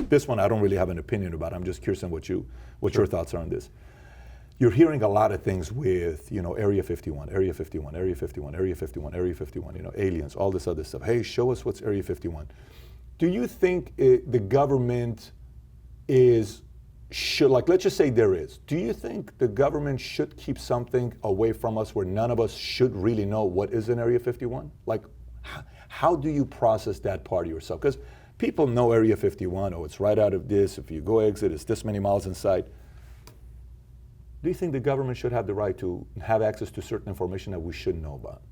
This one I don't really have an opinion about. I'm just curious on what your thoughts are on this. You're hearing a lot of things with, Area 51, Area 51, Area 51, Area 51, Area 51, aliens, all this other stuff. Hey, show us what's Area 51. Do you think the government should, let's just say there is. Do you think the government should keep something away from us where none of us should really know what is in Area 51? Like, how do you process that part of yourself? Because people know Area 51, it's right out of this. If you go exit, it's this many miles inside. Do you think the government should have the right to have access to certain information that we shouldn't know about?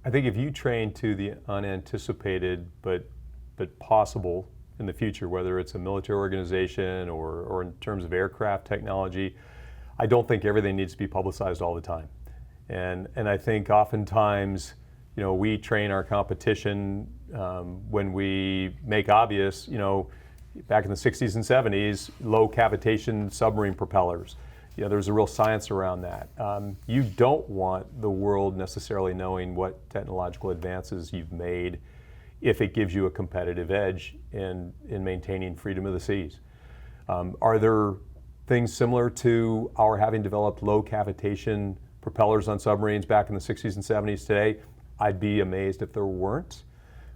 I think if you train to the unanticipated but possible in the future, whether it's a military organization or in terms of aircraft technology, I don't think everything needs to be publicized all the time. And I think oftentimes, we train our competition when we make obvious, back in the 60s and 70s, low cavitation submarine propellers. There's a real science around that. You don't want the world necessarily knowing what technological advances you've made if it gives you a competitive edge in maintaining freedom of the seas. Are there things similar to our having developed low cavitation propellers on submarines back in the 60s and 70s today? I'd be amazed if there weren't.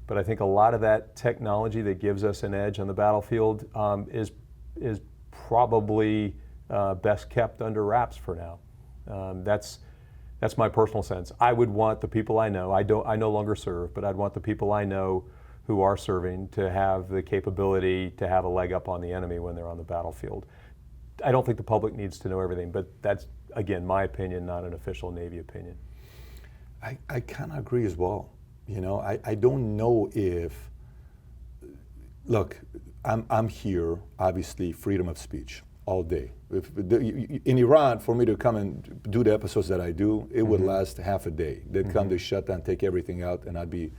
But I think a lot of that technology that gives us an edge on the battlefield is probably best kept under wraps for now. That's my personal sense. I would want the people I know, I no longer serve, but I'd want the people I know who are serving to have the capability to have a leg up on the enemy when they're on the battlefield. I don't think the public needs to know everything, but that's, again, my opinion, not an official Navy opinion. I kind of agree as well. I don't know if, look, I'm here, obviously, freedom of speech all day. In Iran, for me to come and do the episodes that I do, it would last half a day. They'd come to shut down, take everything out, and I'd be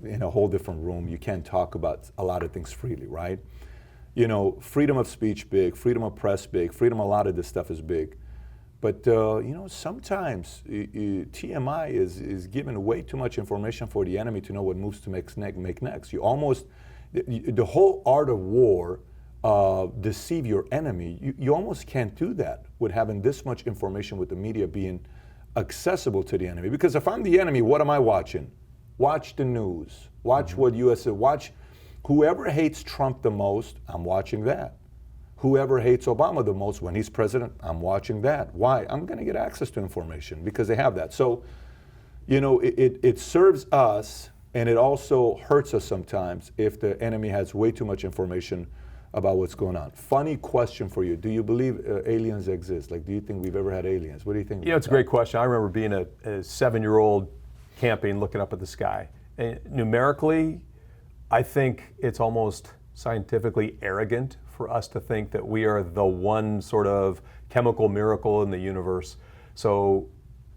in a whole different room. You can't talk about a lot of things freely, right? Freedom of speech, big. Freedom of press, big. Freedom, a lot of this stuff is big. But, sometimes TMI is giving way too much information for the enemy to know what moves to make next. You almost, the whole art of war, deceive your enemy, you almost can't do that with having this much information with the media being accessible to the enemy. Because if I'm the enemy, what am I watching? Watch the news. Watch what USA, watch whoever hates Trump the most, I'm watching that. Whoever hates Obama the most when he's president, I'm watching that. Why? I'm going to get access to information because they have that. So, it serves us, and it also hurts us sometimes if the enemy has way too much information about what's going on. Funny question for you. Do you believe aliens exist? Do you think we've ever had aliens? What do you think? It's a great question. I remember being a 7-year-old camping, looking up at the sky. And numerically, I think it's almost scientifically arrogant for us to think that we are the one sort of chemical miracle in the universe. So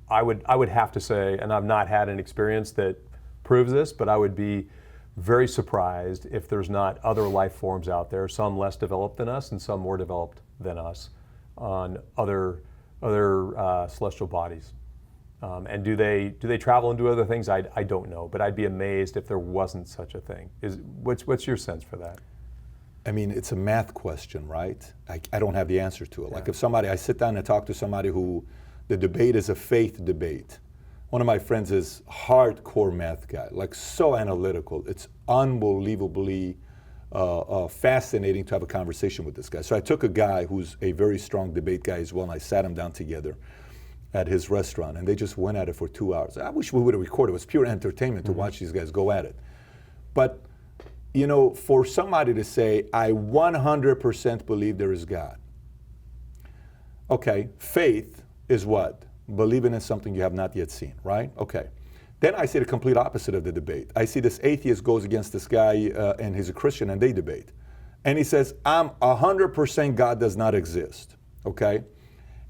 I would have to say, and I've not had an experience that proves this, but I would be very surprised if there's not other life forms out there, some less developed than us and some more developed than us, on other celestial bodies. And do they travel and do other things? I don't know, but I'd be amazed if there wasn't such a thing. What's your sense for that? I mean, it's a math question, right? I don't have the answer to it. If I sit down and talk to somebody who, the debate is a faith debate. One of my friends is hardcore math guy, so analytical. It's unbelievably fascinating to have a conversation with this guy. So I took a guy who's a very strong debate guy as well, and I sat him down together at his restaurant, and they just went at it for 2 hours. I wish we would have recorded. It was pure entertainment to watch these guys go at it. But for somebody to say, I 100% believe there is God. Okay, faith is what? Believing in something you have not yet seen, right? Okay. Then I see the complete opposite of the debate. I see this atheist goes against this guy, and he's a Christian, and they debate. And he says, I'm 100% God does not exist, okay?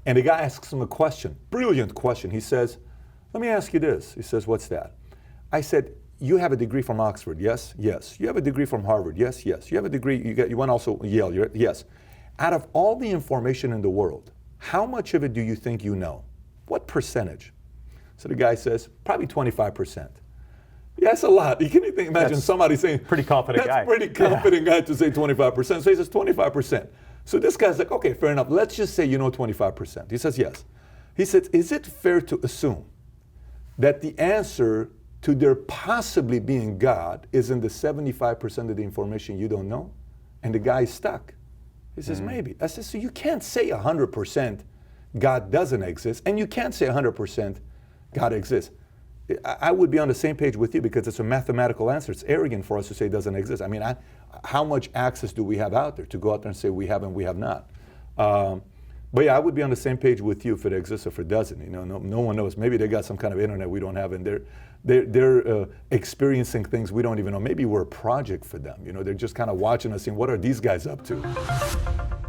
And the guy asks him a question, brilliant question. He says, let me ask you this. He says, what's that? I said, you have a degree from Oxford, yes? Yes. You have a degree from Harvard, yes? Yes. You have a degree, you went also Yale, yes. Out of all the information in the world, how much of it do you think you know? What percentage? So the guy says, probably 25%. Yeah, that's a lot. You can even imagine That's somebody saying, pretty confident that's guy. pretty confident guy to say 25%. So he says 25%. So this guy's like, okay, fair enough. Let's just say you know 25%. He says yes. He says, is it fair to assume that the answer to there possibly being God is in the 75% of the information you don't know? And the guy is stuck. He says, maybe. I said, so you can't say 100% God doesn't exist, and you can't say 100% God exists. I would be on the same page with you because it's a mathematical answer. It's arrogant for us to say it doesn't exist. I mean, how much access do we have out there to go out there and say we have and we have not? But yeah, I would be on the same page with you if it exists or if it doesn't. You know, no one knows. Maybe they got some kind of internet we don't have, and they're experiencing things we don't even know. Maybe we're a project for them. You know, they're just kind of watching us, saying, what are these guys up to?